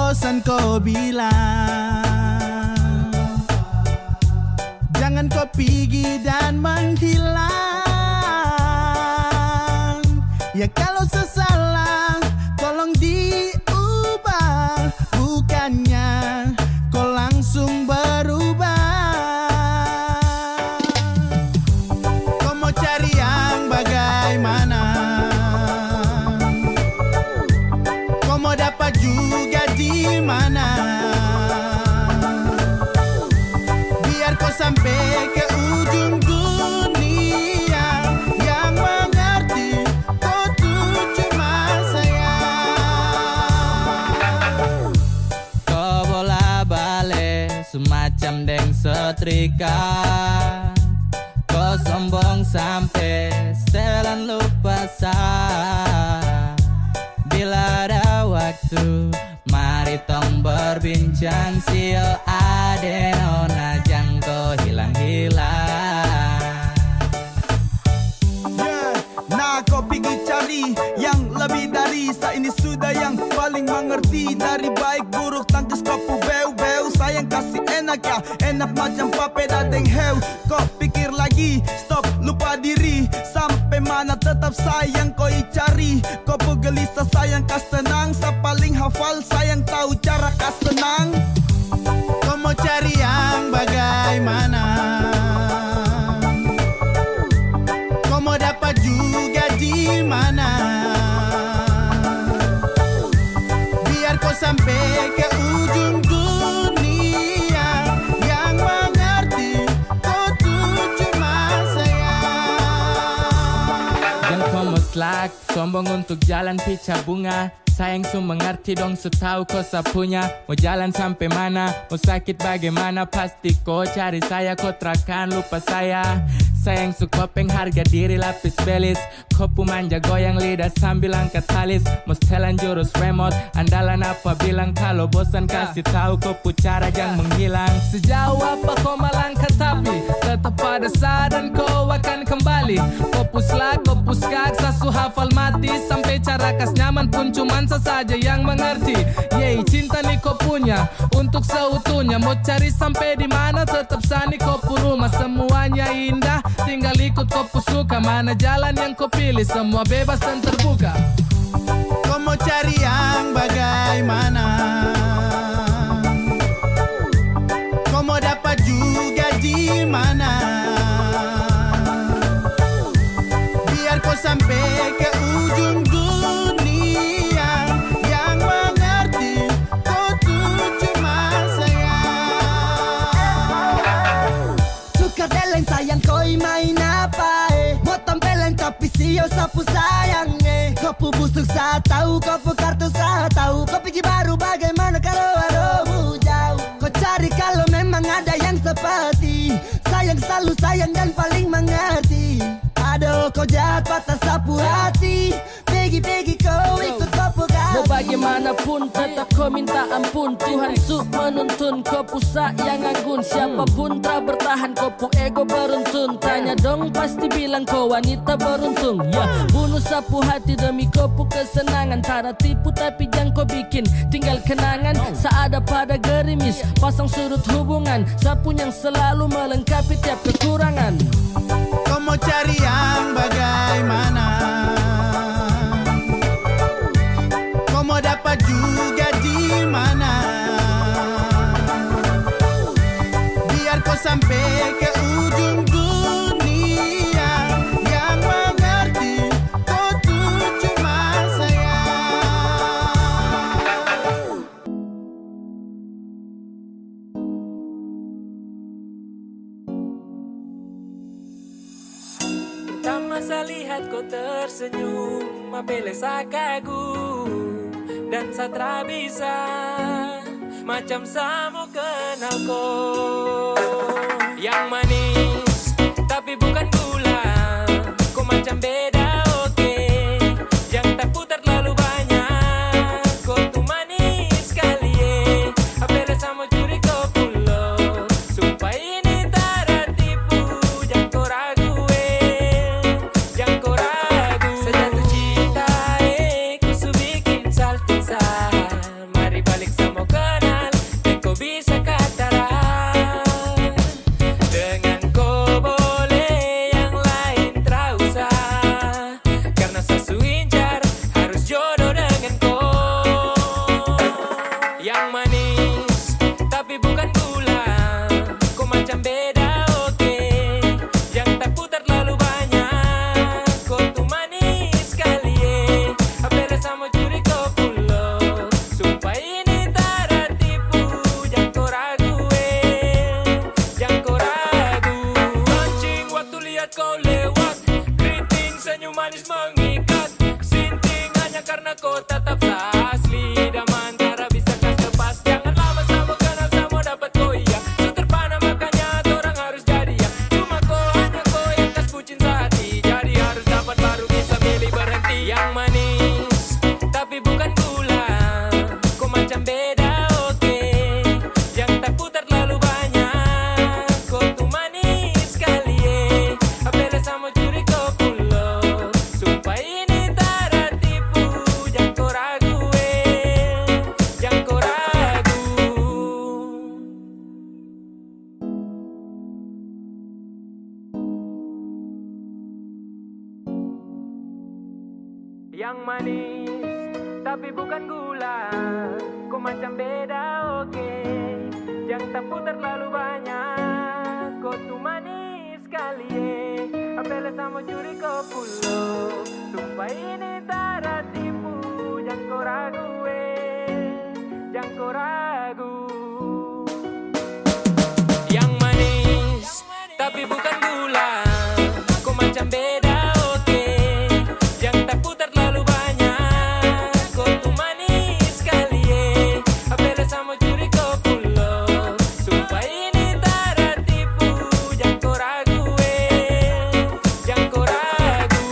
bosan kau bilang, jangan kau pergi dan menghilang. Ya kalau sesalah tolong diubah, bukannya kau langsung berubah. Kau mau cari yang bagaimana, kau mau dapat juga di mana. Biar kau sampai ke ujung dunia, yang mengerti kau tuh cuma saya. Kau bola balik semacam deng setrika, kau sombong sampai setelan lupa sah. Bila ada waktu, mari tong berbincang. Sio adeno najang kau hilang-hilang. Nah kau pergi cari yang lebih dari saya ini, sudah yang paling mengerti. Dari baik buruk tangkis kau beu-beu, sayang kasih enak ya, enak macam papeda deng heu. Kau pikir lagi, stop, lupa diri. Sampai mana tetap sayang kau cari. Kau gelisah sayang kas tenang, sa paling hafal sayang tahu cara kas senang. Kau mau cari yang bagaimana, kau mau dapat juga di mana. Biar kau sampai ke ujung dunia, yang mengerti kau tuh cuma saya. Jangan kau muslak, sombong untuk jalan pica bunga. Sayang su mengerti dong, su tahu kau sapunya. Mau jalan sampai mana, mau sakit bagaimana, pasti kau cari saya. Kau terakan lupa saya. Sayang su kopeng harga diri lapis belis. Kopu manja goyang lidah sambil angkat talis. Mau setelan jurus remote, andalan apa bilang. Kalau bosan kasih tahu kopu cara jangan menghilang. Sejauh apa kau melangkah tapi tetap pada sadan kau akan kembali. Kopu selak, kopu skak, sasu hafal mati. Sampai cara kas nyaman pun cuman saja yang mengerti. Yeay, cinta nih kau punya untuk seutuhnya. Mau cari sampai di mana tetap sani kopu rumah. Semuanya indah, tinggal ikut kopu suka. Mana jalan yang kau pilih, semua bebas dan terbuka. Kau mau cari yang bagaimana, kau mau dapat juga di mana. Biar kau sampai ke ujung dunia, yang mengerti kau tuh cuma saya. Suka deleng sayang koi main apa mau tampeleng tapi sio sapu sayang Kopu busuk saat tahu, kopu kartu saat tahu. Kau pikir baru bagaimana kalau aduh jauh. Kau cari kalau memang ada yang seperti sayang, selalu sayang dan paling mengerti. Aduh kau jahat patah sapu hati, pegi-pegi kau ikut kopu kami. Mau bagaimanapun tetap kau minta ampun. Tuhan su menuntun kopu yang anggun. Siapapun tak bertahan kopu ego beruntun. Tanya dong pasti bilang kau wanita beruntung. Ya bunuh sapu hati demi kopu kesenangan. Tara tipu tapi jangan kau bikin tinggal kenangan. Seada pada gerimis pasang surut hubungan. Sapu yang selalu melengkapi tiap kekurangan. Kau mau cari yang bagaimana, kau mau dapat juga di mana. Biar kau sampai ke ujung dunia, yang mengerti kau tuh cuma saya. Pertama saya lihat kau tersenyum, apele saya kagum dan saya tak bisa macam saya mau kenal kau. Yang manis tapi bukan gula, kau macam beda oke. Yang tak putar terlalu banyak, kau tuh manis sekali apele saya mau curi kau pulau. Sumpah ini tak tipu, jangan kau ragu jangan kau ragu. Sejatuh cinta ku su bikin salting sa. Mari balik sama mengikat. Sinting hanya karena kau tetap asli. Daman cara bisa kas lepas. Jangan lama sama kenal sama dapat kau iya. So terpana makanya orang harus jadi ya. Cuma kau hanya kau yang kas bucin sehati. Jadi harus dapat baru bisa milih berhenti. Yang manis tapi bukan gula. Kau macam beda oke. Yang tak putar terlalu banyak. Kau tuh manis sekali apela sama curi kau pulau. Sumpah ini tak ada tipu. Jangan kau ragu jangan kau ragu. Yang manis tapi bukan gula. Kau macam beda oke. Jangan tak putar terlalu banyak. Kau tuh manis sekali apela sama curi kau pulau. Sumpah ini tak ada tipu. Jangan kau ragu jangan kau ragu. Yang manis tapi bukan gula. Kau macam beda oke. Jangan tak putar terlalu banyak. Kau tuh manis sekali apela sama curi kau pulau. Sumpah ini tak ada tipu. Jangan kau ragu jangan kau ragu.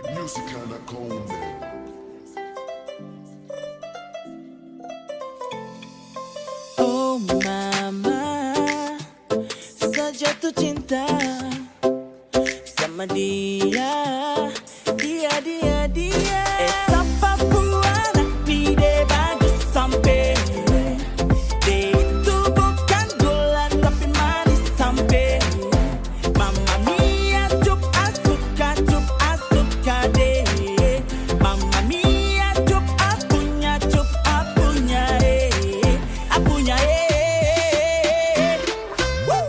Music kinda cold, man. Oh mama, saya jatuh cinta sama dia. Siapa buana pide bagus sampai. Dia itu bukan gula tapi manis sampai. Mamma mia, cup asuka deh. Mamma mia, cup apunya Woo!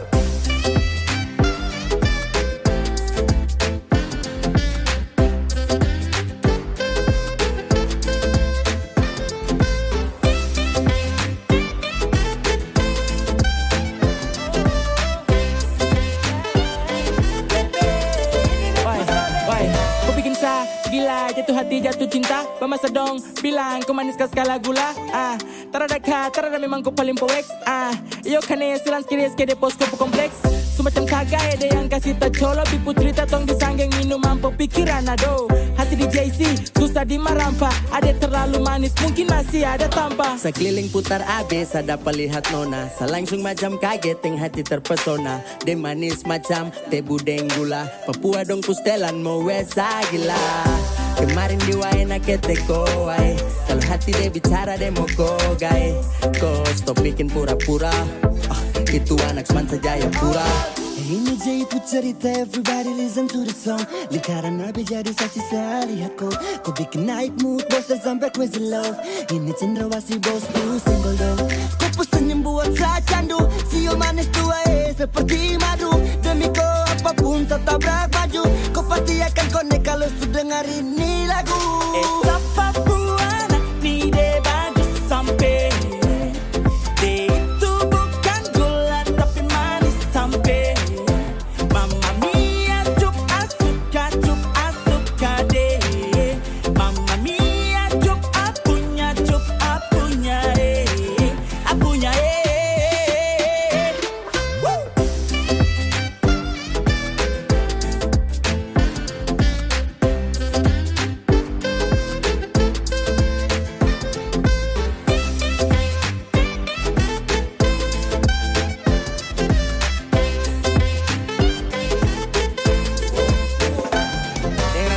Why? Kau bikin saya gila, jatuh hati, jatuh cinta. Pemasa dong, bilang kau manis kah skala gula. Tarada memang kau paling poeks. Iyo kane silang skiris ke depos kau kompleks. Semacam kagak ada yang kasih tak colo. Bipu cerita tong disanggeng minum mampu pikiran ado. Hati di JC, susah di marampa. Ada terlalu manis, mungkin masih ada tanpa. Sekeliling putar abis, ada pelihat nona. Langsung macam kaget, yang hati terpesona. De manis macam teh budeng gula. Papua dong pustelan mau wesa gila. Kemarin di waena kete koai. Kalau hati dia bicara dia mau kogai. Kau stop bikin pura-pura. Itu anak semansa Jayapura. Ini jadi cerita, everybody listen to the song. Lingkaran nabi jadi saksi saya lihat kau. Kau bikin naik mood bos dan sampai crazy love. Ini cendrawasih bos tuh single dong. Kau pesenyum buat saya candu. Siul manis tua seperti madu. Demi kau apapun tak tabrak baju. Kau pasti akan connect kalau sudah dengar ini lagu. Siapa buana pide bagus sampai. Dia itu bukan gula tapi manis sampai. Mamma mia, cup asuka deh. Mamma mia, cup apunya Woo!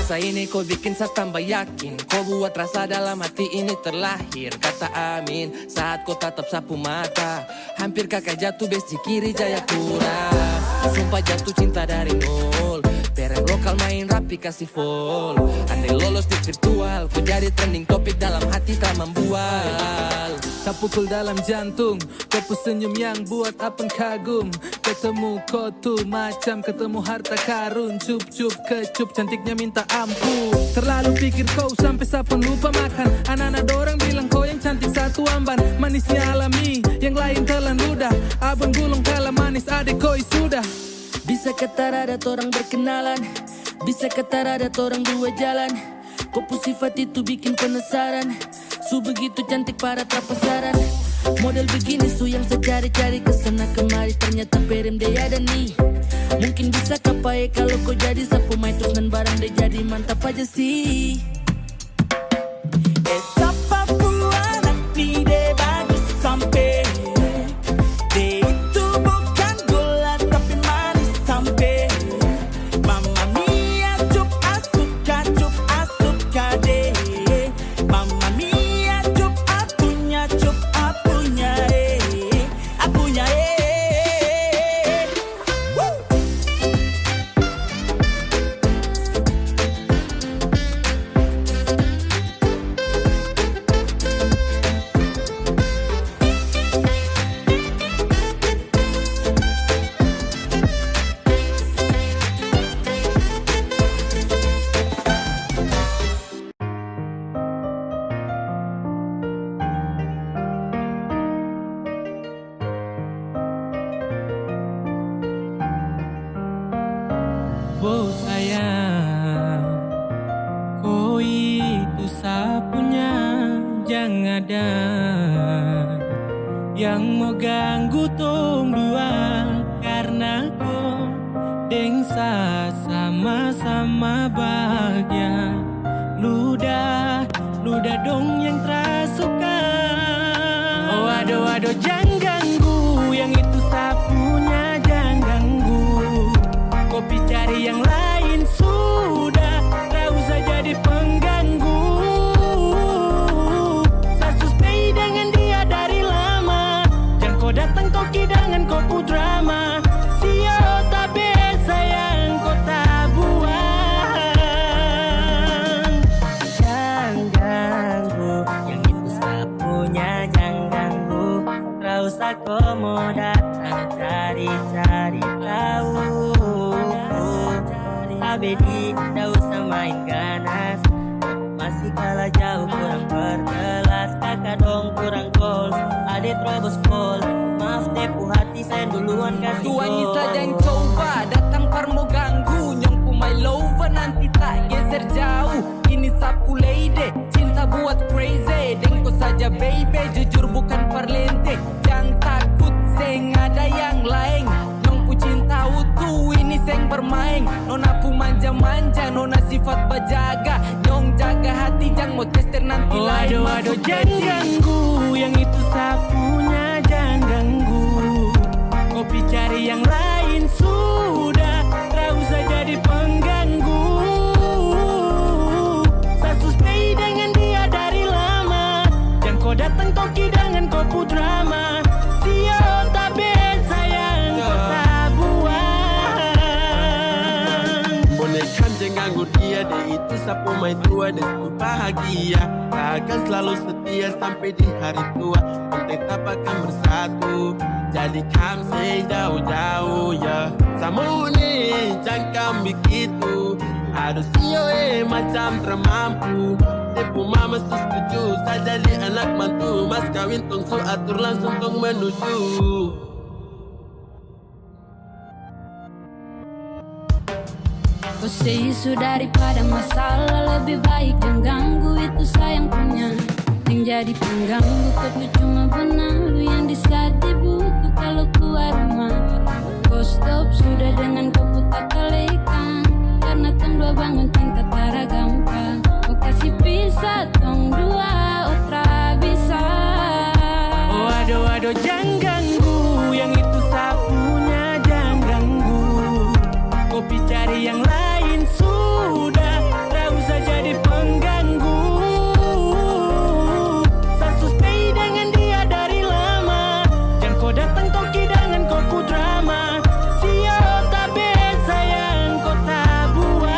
Rasa ini kau bikin saya tambah yakin. Kau buat rasa dalam hati ini terlahir. Kata amin saat kau tatap sapu mata. Hampir kakak jatuh besi kiri Jayapura. Sumpah jatuh cinta dari nol. Perem lokal main rapi kasih full. Andai lolos di virtual, kau jadi trending topik dalam hati tak membual. Rasa pukul dalam jantung, kau senyum yang buat apeng kagum. Ketemu kau tuh macam ketemu harta karun. Cup-cup kecup cantiknya minta ampun. Terlalu pikir kau sampai sapun lupa makan. Anak-anak dorang bilang kau yang cantik satu amban. Manisnya alami, yang lain telan ludah. Abang gulung kalah manis adik koi sudah. Bisa kata ada orang berkenalan, bisa kata ada orang dua jalan. Kopu sifat itu bikin penasaran. Su begitu cantik para pasaran. Model begini su yang saya cari-cari kesana kemari. Ternyata perem dia ada nih. Mungkin bisa kapai kalau kau jadi sapu mai terus dan barang dia jadi mantap aja sih. Esa Papua nanti deh bagus sampai. Dia itu bukan gula tapi manis sampai. Mamma mia cup asuka deh. Mamma mia cup apunya apunya Woo! Oh sayang, kau itu sapunya. Jangan ada yang mau ganggu tong dua. Karena kau dengsa sama-sama bahagia. Ludah dong yang terasuka. Oh aduh jangan ganggu, yang itu sapunya jangan ganggu. Kopi cari yang lain sudah, tak usah jadi pengganggu. Saya stay dengan dia dari lama. Jangan kau datang koki dengan kopu drama. Sio tapi sayang kau tak buang. Jangan ganggu, yang itu sapunya jangan ganggu. Tak usah kau mau datang cari-cari tahu. Abedi, tak usah main ganas. Masih kalah jauh kurang berkelas. Kakak dong kurang goals, adik terobos gol. Maaf tepu hati saya duluan kasih gol. Tuannya saja yang coba datang par mau ganggu. Nyongku my lover nanti tak geser jauh. Ini sapu lady, cinta buat crazy. Dengko saja baby, jujur bukan parlente. Jangan takut seng ada yang lain. Nyongku cinta utuh, ini seng bermain. Nona pu manja-manja, nona sifat bajaga. Nyong jaga hati, jangan mau tester nanti lain. Aduh jangan ganggu, yang itu sapunya jangan ganggu. Kopi cari yang lain sudah, tak usah jadi pengganggu. Saya stay dengan dia dari lama. Jangan kau datang koki dengan kopu drama. Sio tapi sayang kau tak buang. Boneka jangan ganggu dia, dia itu sapu main tua dan itu bahagia. Akan selalu setia sampai di hari tua. Kita akan bersatu, jadikan saya jauh-jauh ya. Sama nih jangan begitu. Harus sio macam termampu. Tepu mama setuju, saya jadi anak mantu. Mas kawin tong su atur langsung tong menuju. Kau say isu daripada masalah, lebih baik yang ganggu itu sayang punya. Yang jadi pengganggu kau tuh cuma benalu yang di saat dibutuh kalau keluar rumah. Kau stop sudah dengan kau putar kalekan. Karena tong dua bangun cinta tara gampang. Kau kasih pisah tong dua otra bisa. Oh aduh jangan ganggu, yang itu sapunya jangan ganggu. Kopi cari yang lain sudah, tak usah jadi pengganggu. Saya stay dengan dia dari lama. Jangan kau datang koki dengan koku drama. Sio tapi sayang kau tak buang.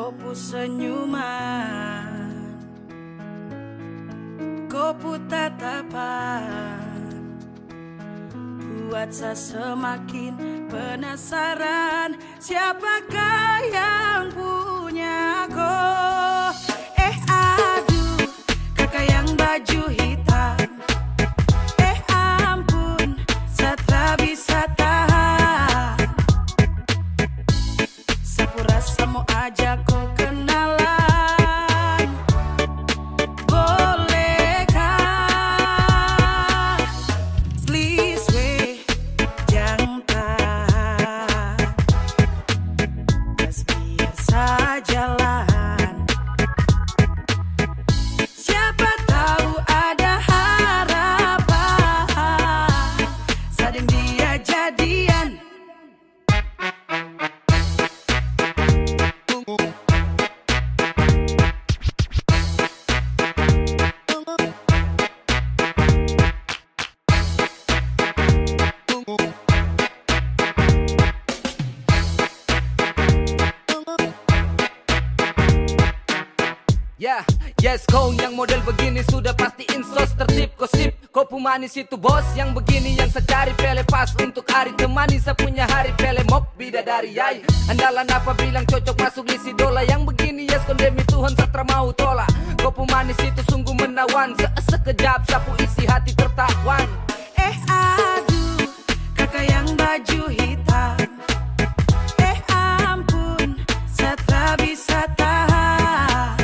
Kopu senyuman, kopu tatapan, buat saya semakin penasaran, siapakah yang punya kau? Aduh, kakak yang baju hitam, ampun, saya tak bisa tahan. Sapu rasa mau ajak kau kenalan, bolehkah? Please weh, jangan tahan, just biar sajalah. Siapa tahu ada harapan, sading dia jadian. Ya, yes, kau yang model begini sudah pasti insos tertib gosip. Kopu manis itu bos yang begini yang saya cari, pele pas untuk hari temani saya punya hari, pele mop bidadari yai. Andalan apa bilang cocok masuk list idola yang begini, yes kon demi Tuhan satra mau tolak. Kopu manis itu sungguh menawan, sekejap sapu isi hati tertawan. Aduh, kakak yang baju hitam, ampun, saya tak bisa tahan.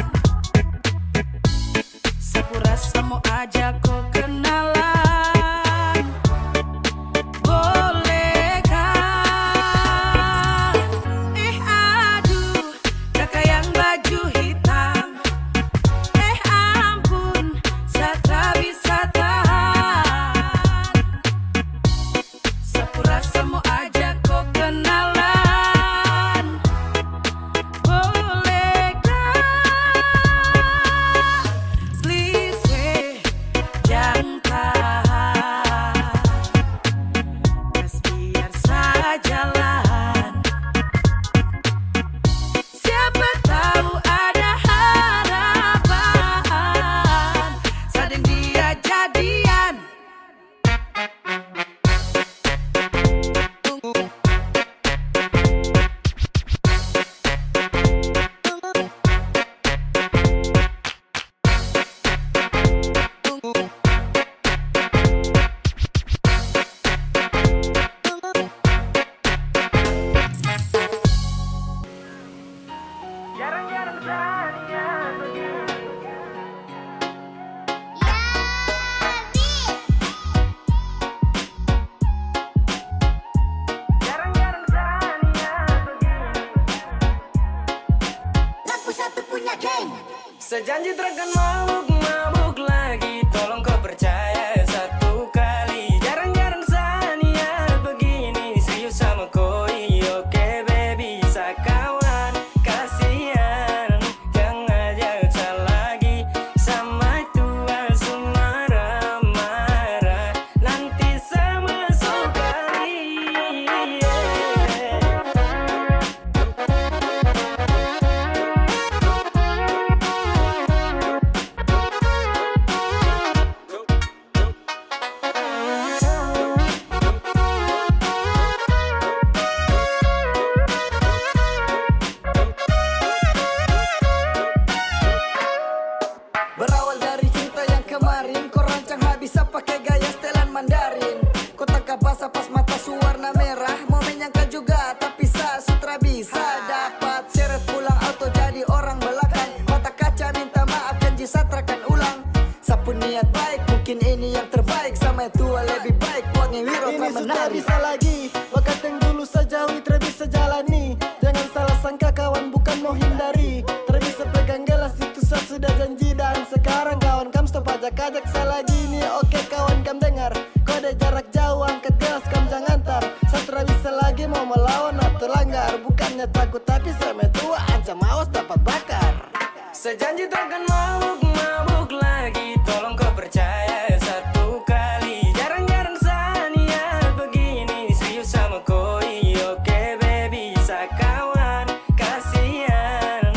Sapu rasa mau ajak kau kenalan, bolehkah? Aduh, kakak yang baju hitam, ampun, saya tak bisa tahan. Sapu rasa mau ajak kau kenalan, bolehkah? Please weh, jangan tahan, just biar sajalah. Siapa tahu ada harapan, sading dia jadian. Jarang-jarang saya jarang-jarang Lagu satu punya geng. Sejanji terkan mabuk lagi, tolong kau percaya satu kali. Jarang-jarang sania begini, serius sama koi. Oke baby, sakawan, kasihan, jangan ajak saya lagi. Sama tua marah-marah, nanti sama sekali. Berawal dari cinta yang kemarin, kau rancang habis pakai gaya setelan Mandarin. Kau tangkap basah pas mata suwarna merah, mau menyangka juga tapi saya sutra bisa dapat seret pulang auto jadi orang belakang. Mata kaca minta maaf janji satrakan ulang. Sapu niat baik mungkin ini yang terbaik, sama tua lebih baik wangi wiro Ini sudah menari. bisa lagi, bakat yang dulu sejauhi bisa jalani. Jangan salah sangka kawan bukan mau hindari. Bisa pegang gelas itu saya sudah janji, dan sekarang kawan kam stop ajak-ajak saya lagi nih. Oke kawan kam dengar, kode jarak jauh angkat gelas kam jangan tar. Saya bisa lagi mau melawan atau langgar, bukannya takut tapi saya tua ancam awas dapat bakar. Sejanji takkan mabuk lagi, tolong kau percaya satu kali. Jarang-jarang sania begini, serius sama koi. Oke baby, sakawan, kasihan,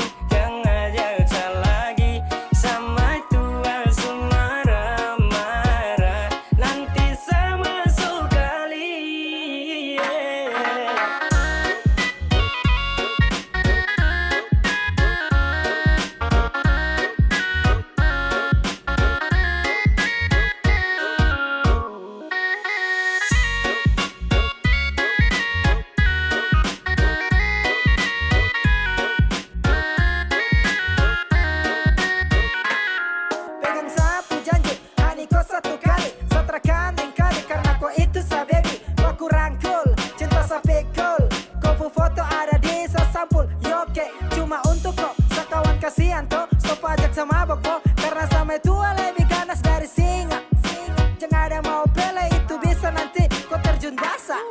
kasihan toh. Stop ajak sama boko, karena sama tua lebih ganas dari singa. Jangan ada mau pele, itu bisa nanti kau terjun basah.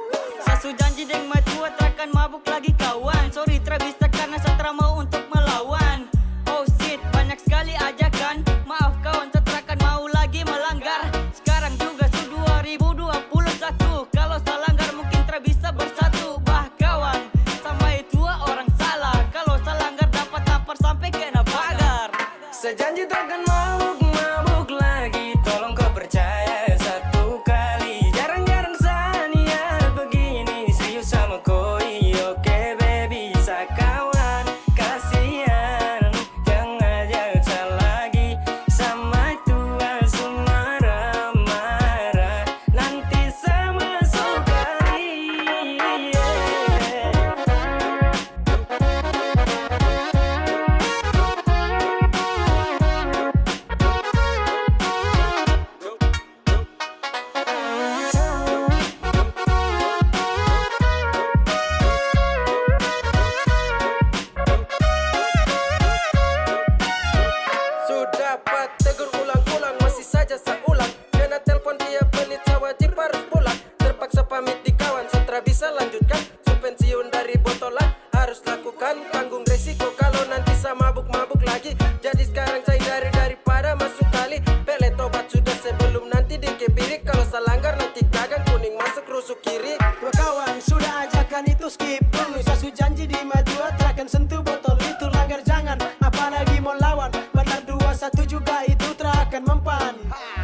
Sasu janji deng mai tua terakan mabuk lagi kawan. Sorry tra bisa karena saya mau untuk melawan. Oh shit, banyak sekali ajakan. Maaf kawan, saya terakan mau lagi melanggar. Sekarang juga su 2021. Kalau saya langgar mungkin tra bisa bersatu. Bah kawan, sama tua orang salah. Kalau saya langgar dapat tampar sampai kena pagar. Sejanji takkan mabuk lagi. Tolong kau percaya satu kali. Jarang-jarang saya niat begini. Serius sama koi, oke baby. Sakawan, kasihan. Jangan ajak saya lagi. Sama tua marah-marah. Nanti sama sekali. Sudah dapat tegur ulang-ulang, masih saja seulang. Kena telepon dia penit, saya wajib harus pulang. Terpaksa pamit di kawan, setelah bisa lanjutkan. Su pensiun dari botolan, harus lakukan. Tanggung resiko kalau nanti saya mabuk-mabuk lagi. Jadi sekarang saya daripada masuk kali. Pele tobat sudah sebelum nanti dikebiri. Kalau saya langgar nanti gagang, kuning masuk rusuk kiri. Dua kawan sudah ajakan itu skip dulu. Sasu janji di maju terakan sentuh botol itu langgar jangan. Apalagi mau lawan, benar 21 juga itu terakan mempan.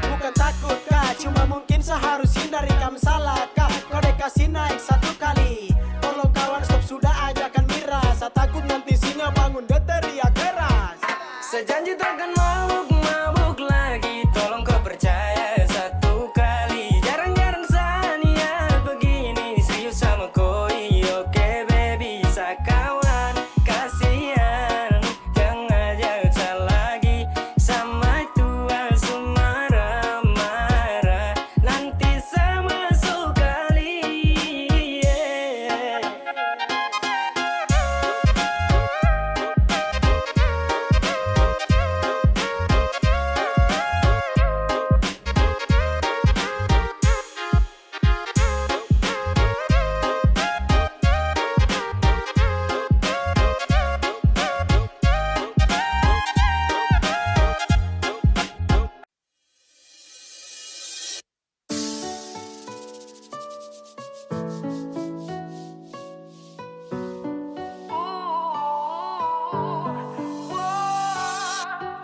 Bukan takut kah, cuma mungkin seharus hindari kamu salah kah. Kau dikasih naik satu kali. Tolong kawan stop sudah ajakan miras. Saya takut nanti singa bangun dia teriak keras. Sejanji takkan mabuk lagi. Tolong kau percaya satu kali. Jarang-jarang saya niat begini. Serius sama koi, oke baby. Sakawan, kasihan. Jangan ajak saya lagi. Sama tua marah-marah. Nanti sama sekali.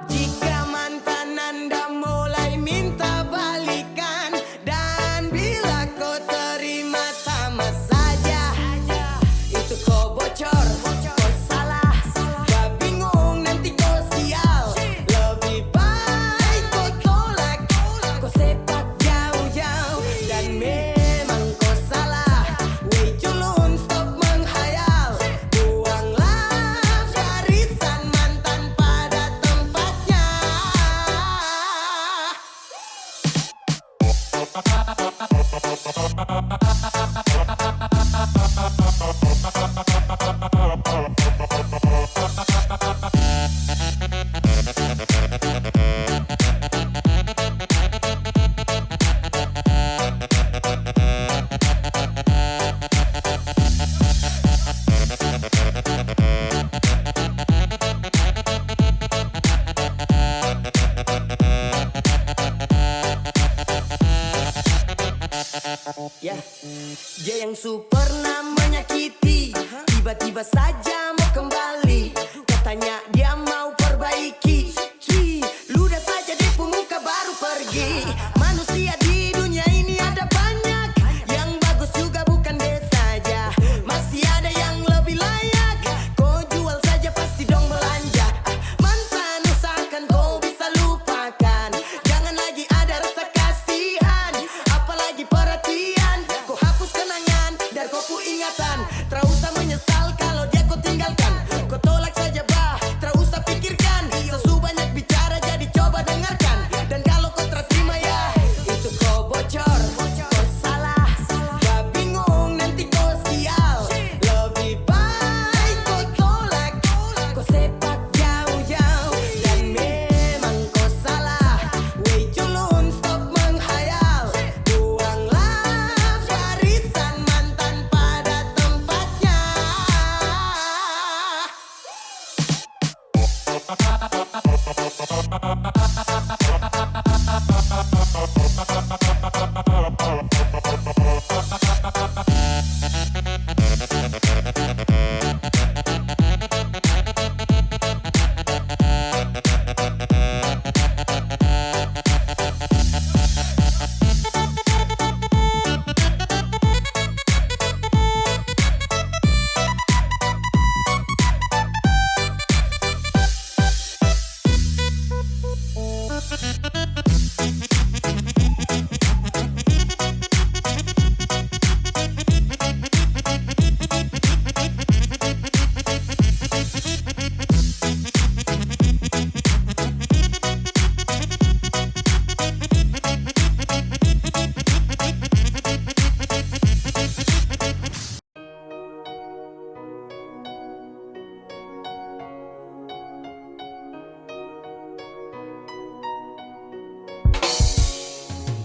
Jika mantan Anda mulai minta balikan, dan bila kau terima sama saja, itu kau bocor, kau salah, gak bingung nanti kau sial. Lebih baik kau tolak, kau sepak jauh-jauh, dan memang kau salah. Weh culun stop menghayal, buanglah barisan mantan pada tempatnya. Ya, dia yang su pernah menyakiti, tiba-tiba saja mau kembali. Katanya dia mau perbaiki. Cuy, ludah saja di pemuka baru pergi. Manusia di dunia ini ada banyak, yang bagus juga bukan dia saja. Masih ada yang lebih layak, kau jual saja pasti dong belanja. Mantan usahakan kau bisa lupakan, jangan lagi ada rasa kasihan, apalagi perhatian. Kau hapus kenangan dari kau ingatan, tak usah menyesal kalau dia kau tinggal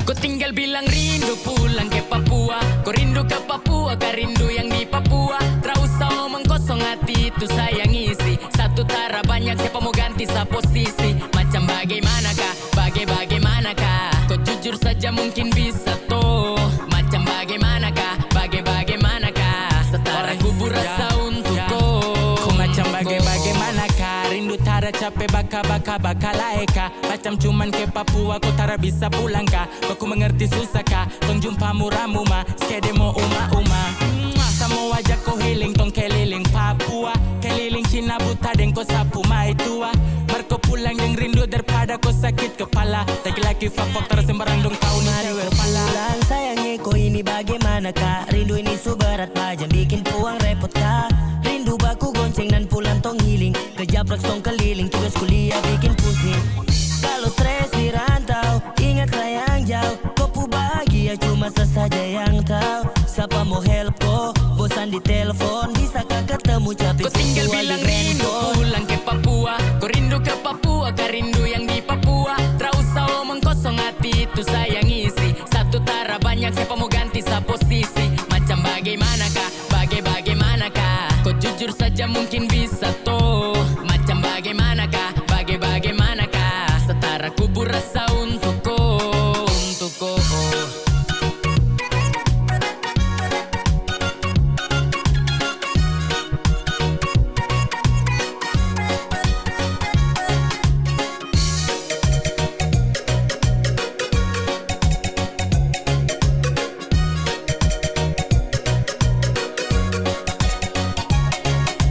Kau tinggal bilang rindu pulang ke Papua. Kau rindu ke Papua, kau rindu yang di Papua. Tak usah ngomong kosong hati itu sayang isi. Satu tara banyak siapa mau ganti sa posisi. Macam bagaimanakah, bagaimanakah. Kau jujur saja mungkin bisa toh. Macam bagaimanakah, bagaimanakah. Setara kubur rasa untuk kau. Kau macam bagaimanakah. Rindu tara capek baka laeka. Macam cuman ke Papua kau tara bisa pulang kah. Aku mengerti susah kah. Tong jumpa muramu ma. Skede mo uma. Samo wajah kau healing tong keliling Papua. Keliling Cina buta dan kau sapu mai tua. Marco pulang yang rindu daripada kau sakit kepala. Laki-laki fak terus sembarang dong tahu nih kepala. Pulang sayangnya kau ini bagaimana kak. Rindu ini subarat pajam bikin puang repot kak. Rindu baku gonceng dan pulang tong healing. Kejaprak tong keliling tugas kuliah bikin pusing. Kalau stres di rantau, ingat sayang jauh. Kau bahagia cuma sesaja yang tahu. Siapa mau help kau, bosan di telepon. Bisakah ketemu capek kau tinggal bilang rindu pulang ke Papua. Kau rindu ke Papua, kau rindu yang di Papua. Tak usah omong kosong hati itu sayang isi. Satu tara banyak siapa mau ganti sa posisi. Macam bagaimanakah, bagaimanakah. Kau jujur saja mungkin bisa toh. Macam bagaimanakah, bagaimanakah. Setara kubur rasa untuk kau, untuk kau.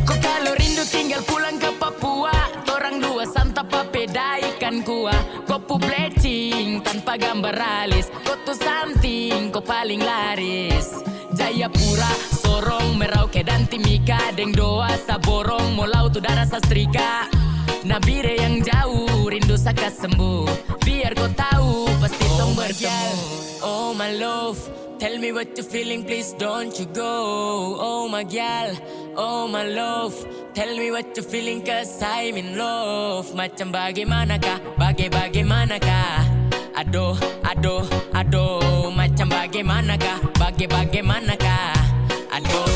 Kau kalau rindu tinggal pulang ke Papua. Torang dua santap papeda ikan kuah. Kopu blecing tanpa gambar alis. Kau tuh something, kau paling laris. Jayapura, Sorong, Merauke dan Timika. Deng doa saborong, Molau tuh darah sastrika. Nabire yang jauh, rindu saka sembuh. Biar kau tahu, pasti tong bertemu. Oh my love, tell me what you feeling, please don't you go. Oh my gal, oh my love, tell me what you feeling cause I'm in love. Macam bagaimanakah, bagaimanakah. Aduh, macam bagaimanakah, bagaimanakah. Aduh.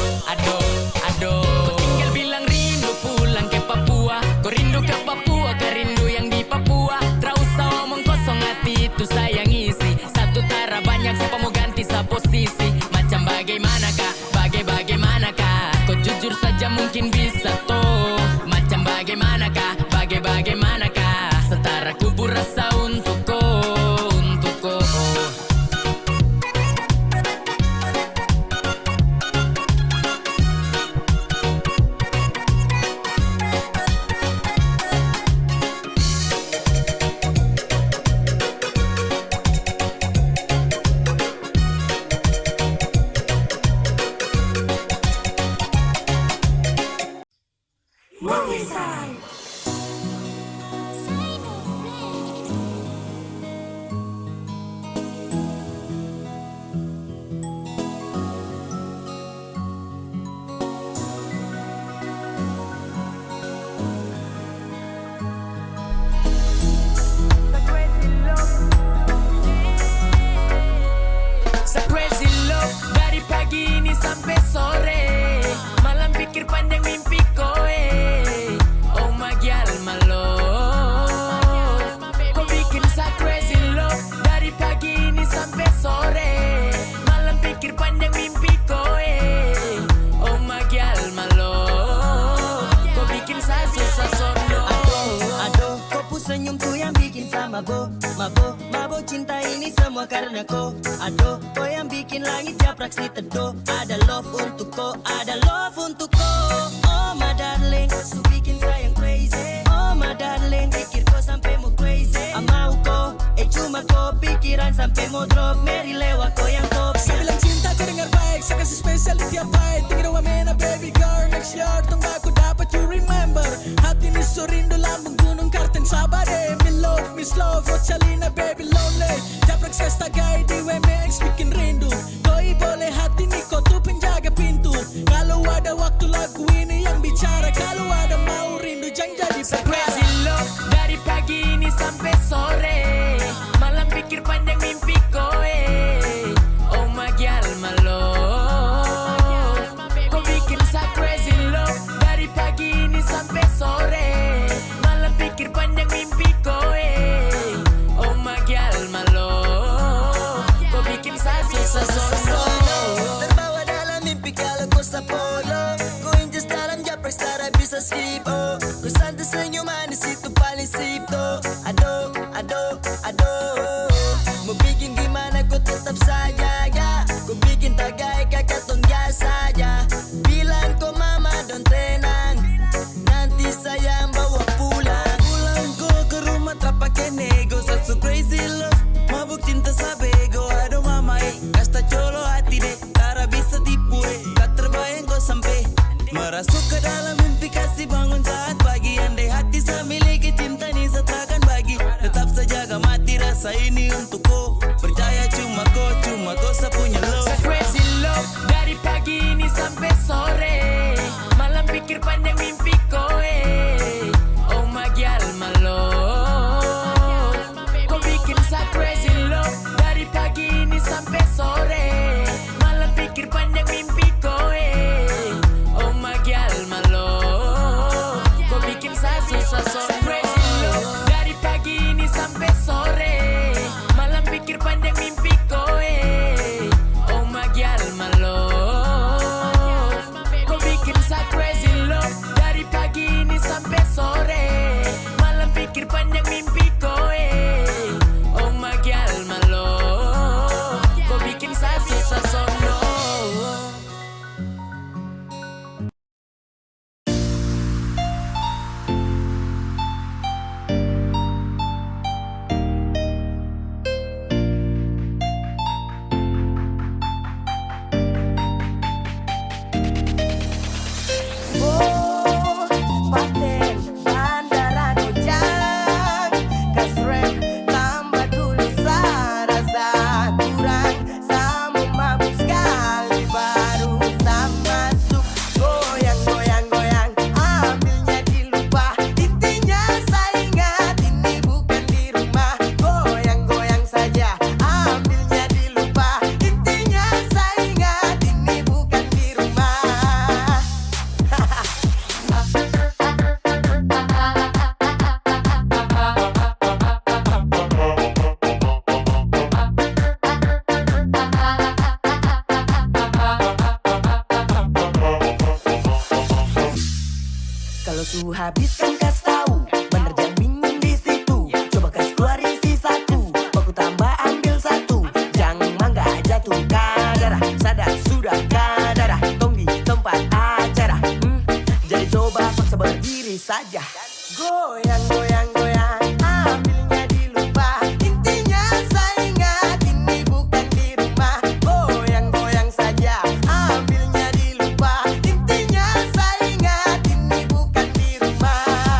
Kau tinggal bilang rindu pulang ke Papua. Kau rindu ke Papua, kau rindu yang di Papua. Tak usah omong kosong hati itu sayang isi. Satu tara banyak siapa mau ganti sa posisi. Macam bagaimanakah, bagaimanakah. Kau jujur saja mungkin bisa toh. Macam bagaimanakah, bagaimanakah. Setara kubur rasa untuk kau, untuk kau. Sa crazy love dari pagi ini sampai sore. Malam pikir panjang mimpi kowe. Oh my girl, my love. senyum tuh yang bikin sama mabok cinta ini semua karena kau. Aduh, kau yang bikin langit japrak si teduh. Ada love untuk kau, ada love untuk kau. Oh my darling, su bikin sayang crazy. Oh my darling, pikir kau sampai mau crazy. Mau kau, cuma kau pikiran sampai mau drop. Mary lewat kau yang top. Saya bilang cinta kau dengar baik, saya kasih spesial di tiap night. Tinggal wamena baby girl, next year tunggu aku dapat you remember. Hati ni so rindu lambung gunung Kartens Sabade. Me love, Rochalina baby lonely. Japrak saya stagai di WMX bikin rindu. Koi boleh hati ni kau tuh penjaga pintu. Kalau ada waktu lagu ini yang bicara. Kalau ada mau rindu jangan jadi Crazy love dari pagi ini sampai sore. Malam pikir panjang mimpi koe. Oh my girl my love. Kau bikin saya crazy love dari pagi ini sampai sore. Malam pikir panjang mimpi koe. Oh my girl my love. Kau bikin saya susah solo. Terbawa dalam mimpi kalau kau sapolo. Kau injas dalam japrak secara bisa skip. Oh, kau santai senyum manis itu paling sip tuh. Aduh, mau bikin gimana kau tetap saja ya. Kau bikin tagai kakak tong saja. Bilang kau mama don tenang, nanti saya bawa pulang. Pulang kau ke rumah tak pakai nego. So crazy love, mabuk cinta sabego. Aduh mama kasta colo hati deh. Tara bisa tipu tak terbayang kau sampai merasuk ke dalam mimpi kasih bangun saat pagi. Andai hati saya miliki cinta ini saya takkan bagi. Tetap saja gak mati rasa ini untuk kau. Percaya cuma kau saya punya love. Sa crazy love dari pagi ini sampai sore. Malam pikir panjang mimpi koe. Oh my girl my love. Kau bikin sa crazy love dari pagi ini sampai sore. Malam pikir panjang mimpi koe. Oh my girl my love. Kau bikin sa susah sore. Crazy love dari pagi ini sampai sore. Malam pikir panjang mimpi koe. Oh my girl my love. Kau bikin sa crazy love dari pagi ini sampai sore. Malam pikir panjang mimpi koe. Oh my girl my love. Kau bikin sa susah sono. Paten bandara Dojang, kasrem tambah dulu sarasa kurang. Sama mabuk sekali baru sama masuk. Goyang, ambilnya dilupa. Intinya saya ingat ini bukan di rumah. Goyang saja, ambilnya dilupa. Intinya saya ingat ini bukan di rumah. Kalau su habis kan kas tahu, bener jangan bingung di situ. Coba kas keluarin sisaku, baku tambah ambil satu. Jangan mangga jatuh kadara, sadar sudah kadara. Tong di tempat acara, jadi coba paksa berdiri saja. Goyang, ambilnya dilupa. Intinya saya ingat ini bukan di rumah. Goyang saja, ambilnya dilupa. Intinya saya ingat ini bukan di rumah.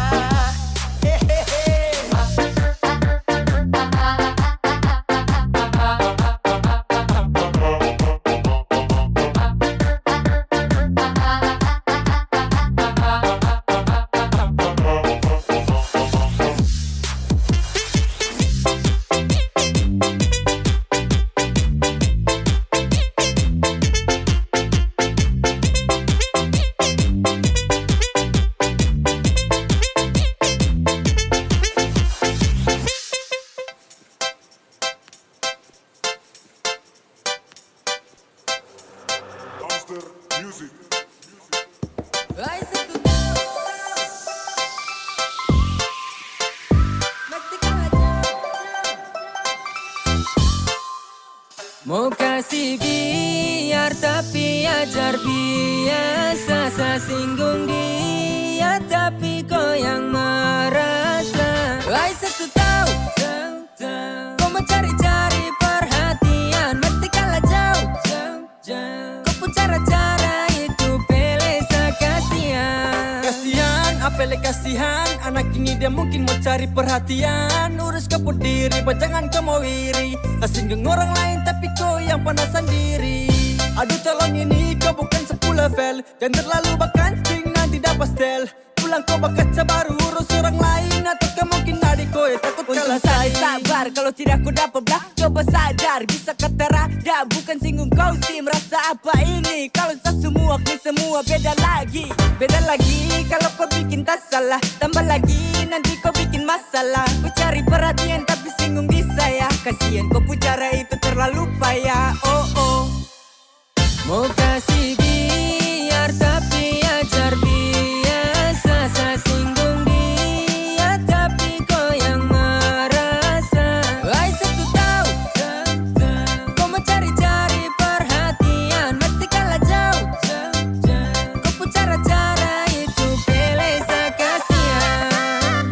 Mau kasih biar tapi ajar biasa. Saya singgung dia tapi kau yang merasa. Saya tahu kau mencari-cari perhatian, mesti kalah jauh. Kau pun cara-cara itu pelesa kasihan. Kasihan, apele kasihan. Anak ini dia mungkin mau cari perhatian. Urus keput diri, jangan kau mau iri. Singgung orang lain tapi kau yang panasan diri. Aduh tolong ini kau bukan 10 level. Jangan terlalu bakancing nanti dapat pastel. Pulang kau bakaca baru urus orang lain. Atau mungkin adik kau takut kalah saya sabar, kalau tidak aku dapat belah. Coba sadar, bisa kata rada. Bukan singgung kau sih, merasa apa ini. Kalau saya semua, ini semua beda lagi. Beda lagi, kalau kau bikin tak salah. Tambah lagi, nanti kau bikin masalah. Kau cari perhatian tapi singgung di saya. Kasihan kau pucara itu terlalu payah. Oh oh. Mau kasih biar tapi ajar biasa. Saya singgung dia tapi kau yang merasa. Saya tahu kau mencari-cari perhatian, mesti kalah jauh. Kau pun cara-cara itu pelesa kasihan.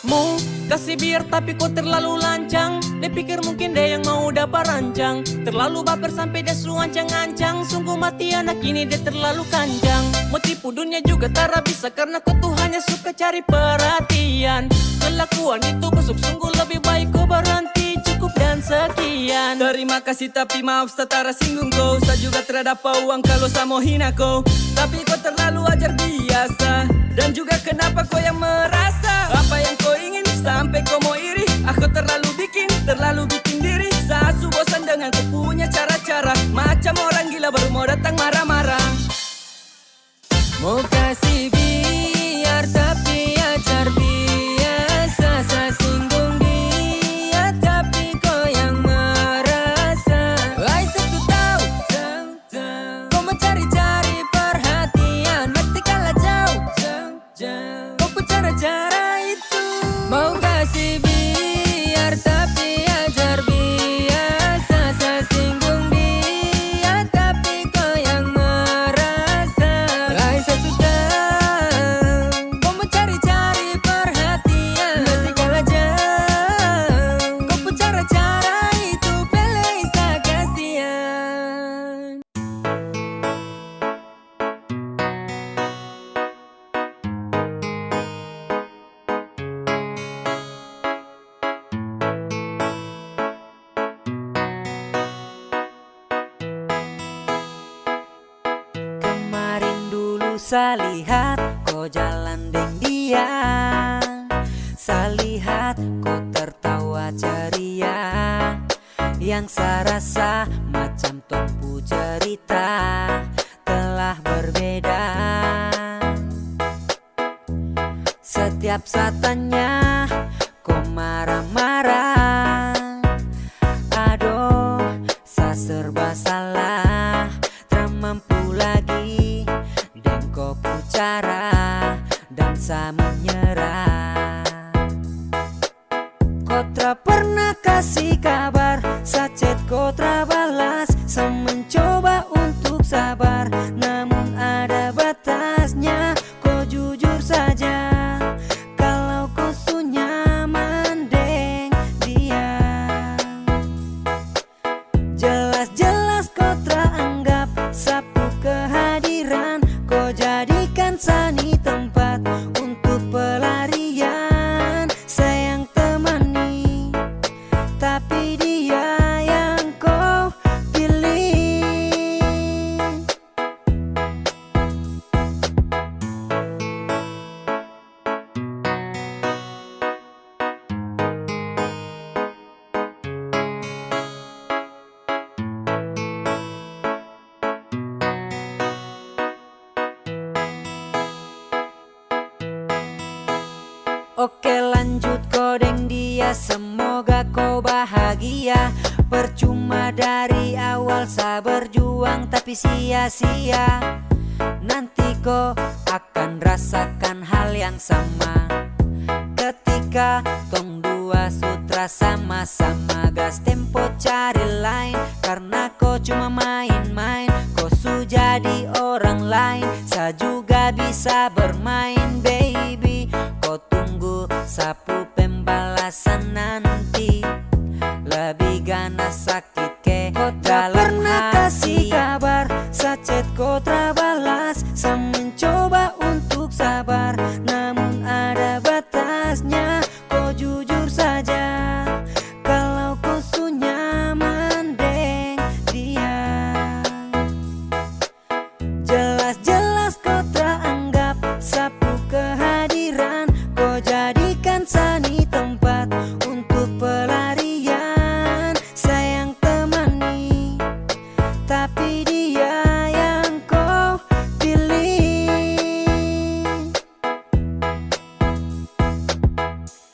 Mau kasih biar tapi kok terlalu lancang. Dia pikir mungkin dia yang mau dapat rancang. Terlalu baper sampai dia suruh ancang-ancang. Sungguh mati anak ini dia terlalu kanjang. Mau tipu dunia juga tara bisa, karena kau tuh hanya suka cari perhatian. Kelakuan itu busuk, sungguh lebih baik kau berhenti. Cukup dan sekian. Terima kasih tapi maaf setara singgung kau. Saya juga terhadap uang kalau saya mau hina kau. Tapi kau terlalu ajar biasa. Dan juga kenapa kau yang merasa apa yang kau ingin sampai kau mau iri. Aku terlalu bikin diri. Saya su bosan dengan kau punya cara-cara. Macam orang gila baru mau datang marah-marah. Mau kasih biar tapi ajar biasa. Saya singgung dia tapi kau yang merasa. Saya tahu kau mencari-cari perhatian, mesti kalah jauh. Kau pun cara-cara itu. Mau kasih biar tapi ajar biasa. Saya singgung dia tapi kau yang merasa. Saya tahu kau mencari-cari perhatian, mesti kalah jauh. Kau pun cara-cara itu pelesa kasihan. Kemarin dulu saya lihat kau jalan deng dia. Saya lihat kau tertawa ceria. Yang saya rasa macam tumpu cerita telah berbeda. Setiap saya tanya kau marah-marah. Aduh, saya serba salah. Tak mampu lagi dan kau pucara dan saya menyerah. Kau tak pernah kasih kabar, saya chat kau tak balas. Saya mencoba untuk sabar, namun ada batasnya. Kau jujur saja kalau kau su nyaman deng dia. Jelas-jelas kau teranggap sapu kehadiran. Kau jadikan sani tempat untuk pelarian. Sayang temani, tapi dia yang kau pilih. Oke lanjut kodeng dia. saja, semoga kau bahagia. Percuma dari awal saya berjuang tapi sia-sia. Nanti kau akan rasakan hal yang sama ketika tong dua sutra sama-sama gas tempo cari lain. Karena kau cuma main-main, kau sudah jadi orang lain. Saya juga bisa bermain baby, kau tunggu sapu pembalasan nanti. Lebih ganas sakit ke kau tak pernah kasih kabar, sacet kau terbalas. Saya mencoba untuk sabar, namun ada batasnya. Kau jujur saja kalau kau su nyaman deng dia. Jelas-jelas kau teranggap sapu kehadiran. Kau jadikan sani tempat untuk pelarian. Sayang temani, tapi dia yang kau pilih.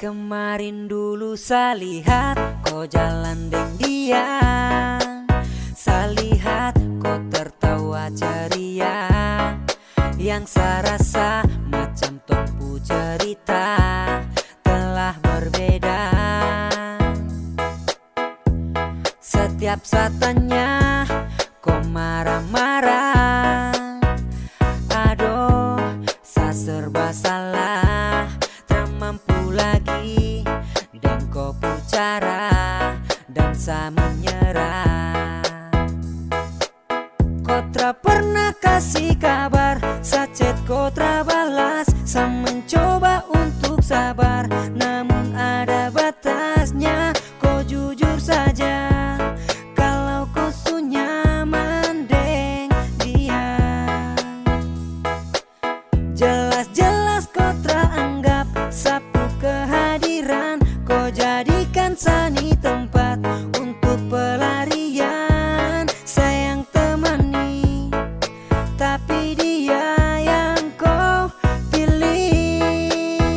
Kemarin dulu saya lihat kau jalan dengan dia. Saya lihat kau tertawa ceria. Yang saya rasa macam tumpu cerita telah berbeda. Setiap saat tanya kau marah-marah. Aduh, saya serba salah, tak mampu lagi dan kau bicara dan saya menyerah. Kau tak pernah kasih kabar, sacet kau terbalas. Saya mencoba untuk sabar, namun ada batasnya. Kau jujur saja kalau kau su nyaman deng dia. Jelas-jelas kau teranggap sapu kehadiran. Kau jadikan sani tempat untuk pelarian. Sayang temani, tapi dia yang kau pilih.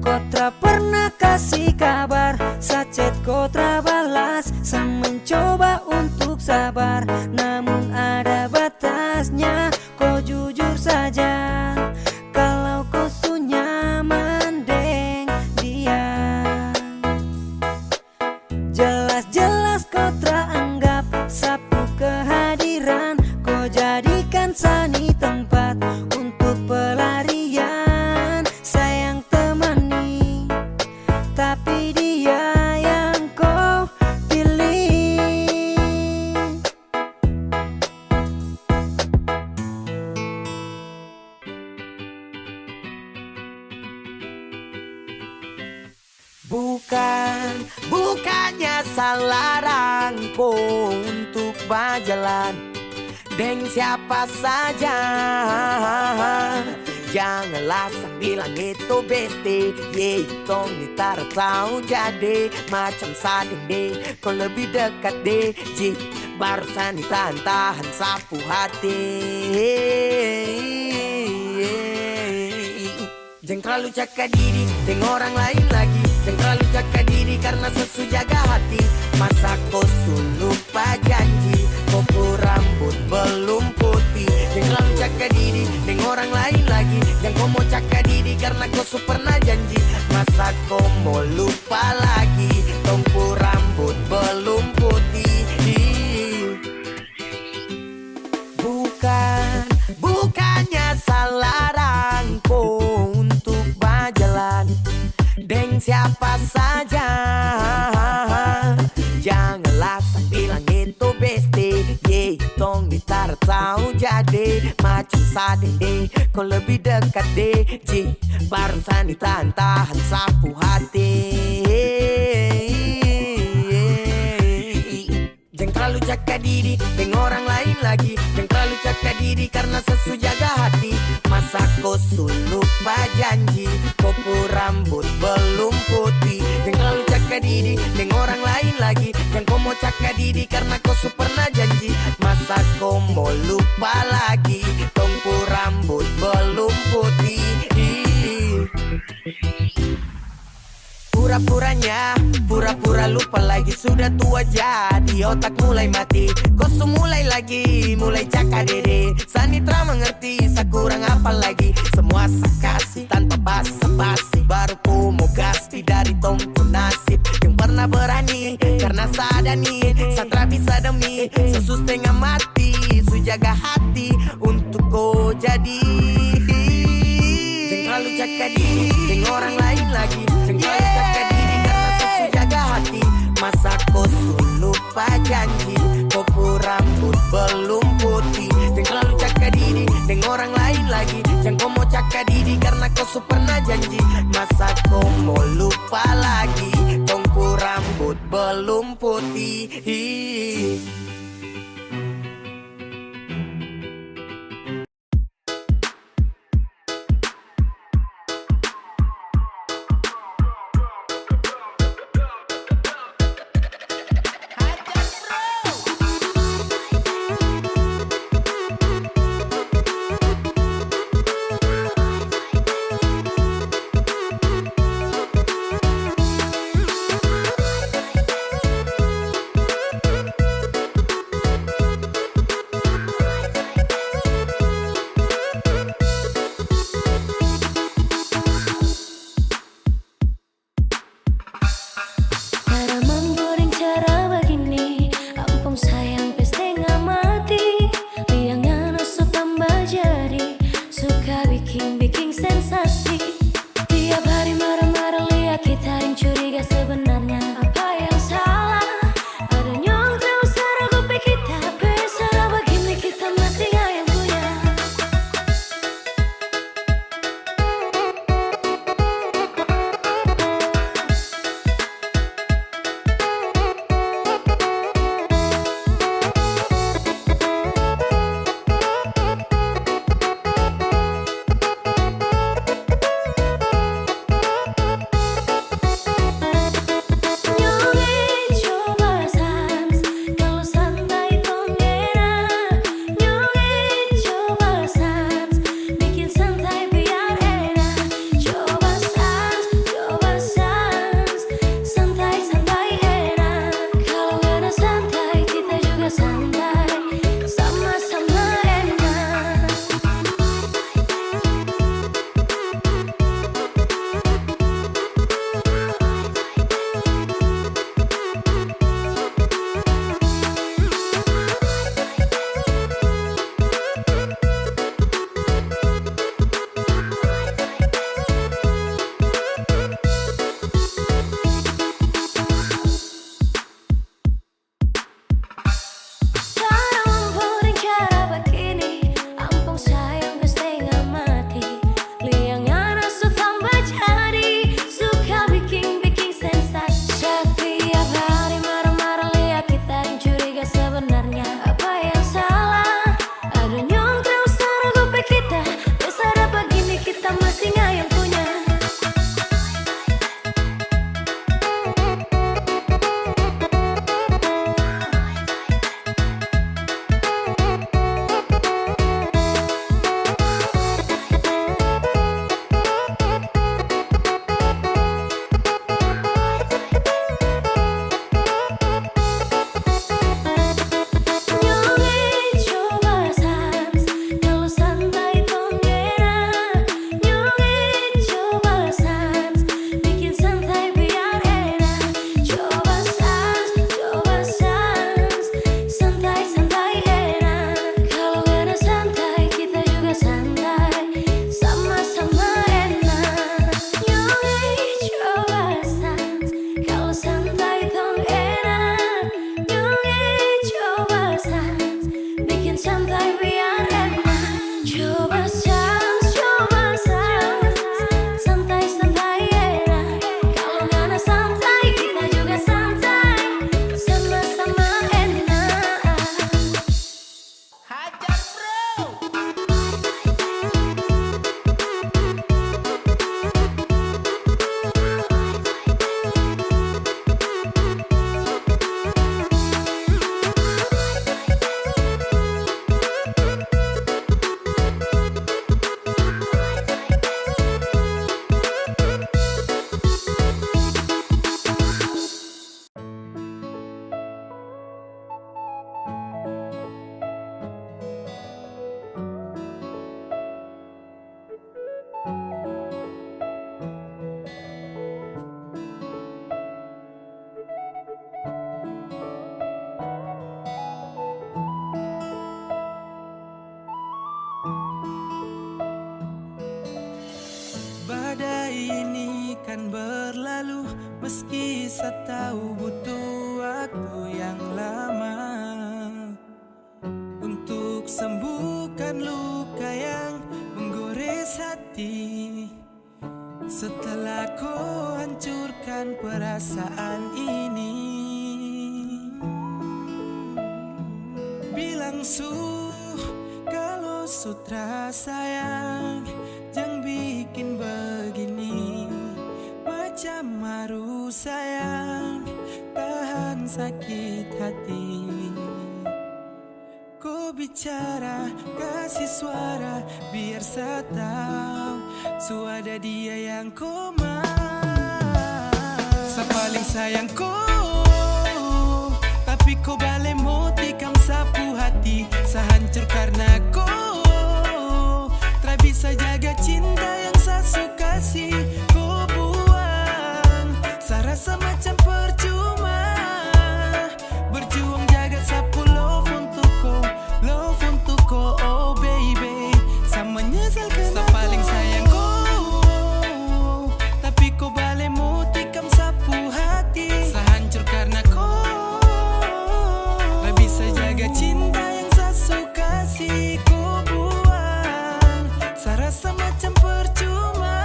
Kau tak pernah kasih kabar, sacet kau terbalas. Saya mencoba untuk sabar, namun ada batasnya. Kau jujur saja kalau kau su nyaman deng dia. Jelas-jelas kau teranggap sapu kehadiran. Kau jadikan sani tempat untuk pelarian. Sayang temani, tapi dia yang kau pilih. Bukannya salarangku untuk berjalan dengan siapa saja. Janganlah sang bilang itu besti, tong ntar tahu jadi macam sading deh. Kau lebih dekat deh, barusan ditahan-tahan sapu hati. Jangan terlalu jaga diri dengan orang lain lagi. Jangan terlalu jaga diri karena sesu jaga hati. Masa kau lupa janji, kau rambut belum putih. Jangan terlalu jaga diri dengan orang lain lagi. Jangan kau mau jaga diri karena kau pernah janji. Masa kau mau lupa lagi, kau rambut belum putih. Bukannya salarangku untuk berjalan dengan siapa saja. Janganlah sang bilang itu besti, tong ntar tahu jadi macam sading deh. Kau lebih dekat deh, barusan ditahan-tahan sapu hati. Jangan terlalu jaga diri dengan orang lain lagi. Jangan terlalu jaga diri karena sesu jaga hati. Masa kau lupa janji, kau rambut belum putih. Jangan terlalu jaga diri dengan orang lain lagi. Jangan kau mau jaga diri karena kau pernah janji. Masa kau mau lupa lagi, kau rambut belum putih. bertanya, pura-pura lupa lagi, sudah tua jadi otak mulai mati. Kau mulai lagi, mulai cakap dede. Sanitra mengerti, saya kurang apa lagi. Semua saya kasih tanpa basa-basi. Baru ku mau gasti dari tongku nasib yang pernah berani. Karena sadani, saya bisa demi sesus setengah mati. Su jaga hati untuk kau jadi. Jangan terlalu cakap diri dengan orang lain lagi. Jangan terlalu cakap diri karena sesu jaga hati. Masa kau lupa janji, kau rambut belum putih. Jangan terlalu cakap diri dengan orang lain lagi. Jangan kau mau cakap diri karena kau pernah janji. Masa kau mau lupa lagi, kau rambut belum putih. Suada ini kan berlalu, meski saya tahu butuh waktu yang lama untuk sembuhkan luka yang menggores hati. Setelah kau hancurkan perasaan ini, bilang kalau sutra sayang, jangan bikin begini. Macam maru sayang, tahan sakit hati. Kau bicara, kasih suara, biar saya tahu suada dia yang kau mau. Saya paling sayang kau, tapi kau balik mau tikam sapu hati. Saya hancur karena kau tak bisa jaga cinta yang saya suka sih. Kau buang, saya rasa macam percuma berjuang jaga sapu love untuk kau, oh baby. Saya menyesal karena saya paling sayang kau, tapi kau balik mau tikam sapu hati. Saya hancur karena kau tak bisa jaga cinta yang saya suka sih. Kau buang, saya rasa macam percuma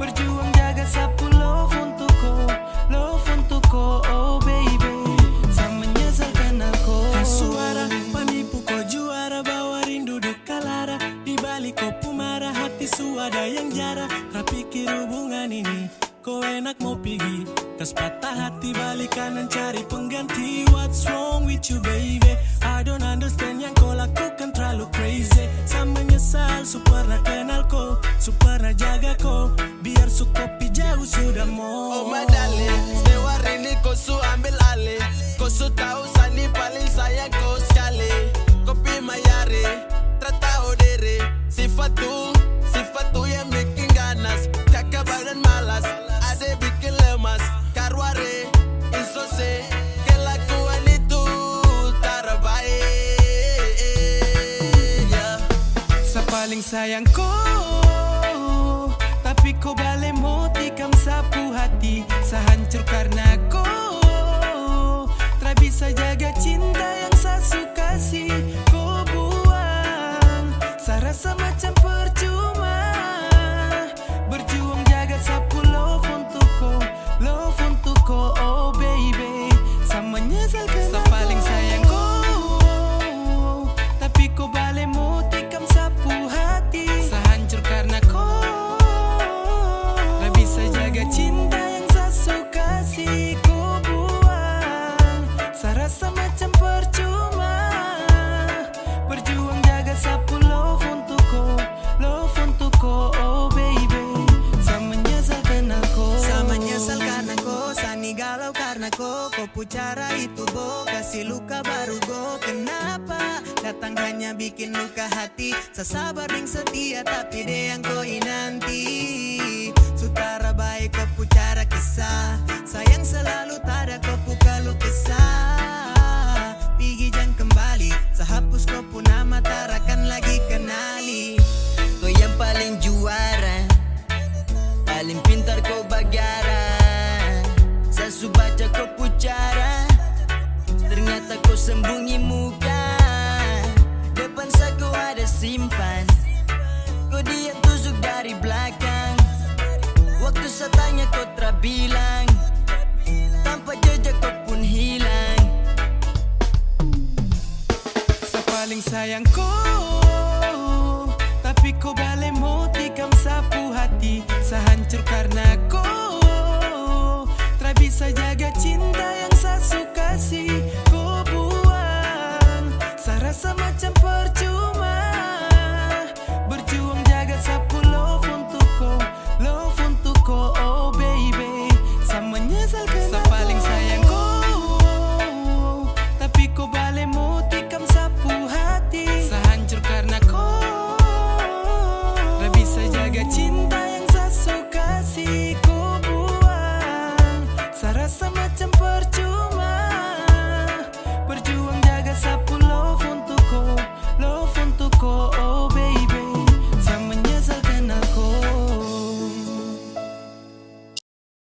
berjuang jaga sapu love untuk kau, oh baby. Saya menyesal kenal kau. Suara penipu kau juara, bawa rindu duka lara. Di balik kau pemara, hati suada yang jara. Terpikir hubungan ini kau enak mau pergi, kas patah hati balik kanan cari pengganti. What's wrong with you baby? I don't understand yang kau lakukan terlalu crazy. Saya menyesal su pernah kenal kau, su pernah jaga kau, biar su kopi jauh sudah mau. Oh my darling, setiap ini kau su ambil alih. Kau su tahu Sani paling sayang kau sekali. Kopi mayari, tertahu diri. Sifat tu yang bikin ganas. Kakak badan malas, ada bikin lemas. Karware, insose, kelakuan itu tak baik. Saya paling sayang kau, tapi kau balik mau tikam sapu hati. Saya hancur karena kau tak bisa jaga cinta yang saya suka sih. Kau buang, saya rasa macam percuma berjuang jaga sapu love untuk kau, oh baby. Saya menyesal karena saya paling sayang kau, tapi kau balik mau tikam sapu hati. Saya hancur karena kau tak bisa jaga cinta yang saya suka sih. Kau buang, saya rasa macam percuma berjuang jaga sapu love untuk kau, oh baby. Saya menyesal kenal kau. Saya menyesal karena kau, Sani galau karena kau pucara itu bo, kasih luka baru go. Kenapa datang hanya bikin luka hati? Saya sabar dan setia tapi dia yang kau nanti. Sutara baik kau pucara kisah, sayang selalu tada kau kalau kisah. Pigi jangan kembali, saya hapus kau pun nama tarakan lagi kenali. Kau yang paling juara, paling pintar kau bagara. Saya su baca kau pucara, ternyata kau sembunyi muka. Depan saya kau ada simpan, kau diam tusuk dari belakang. Waktu saya tanya kau terbilang, tanpa jejak kau pun hilang. Saya paling sayang kau,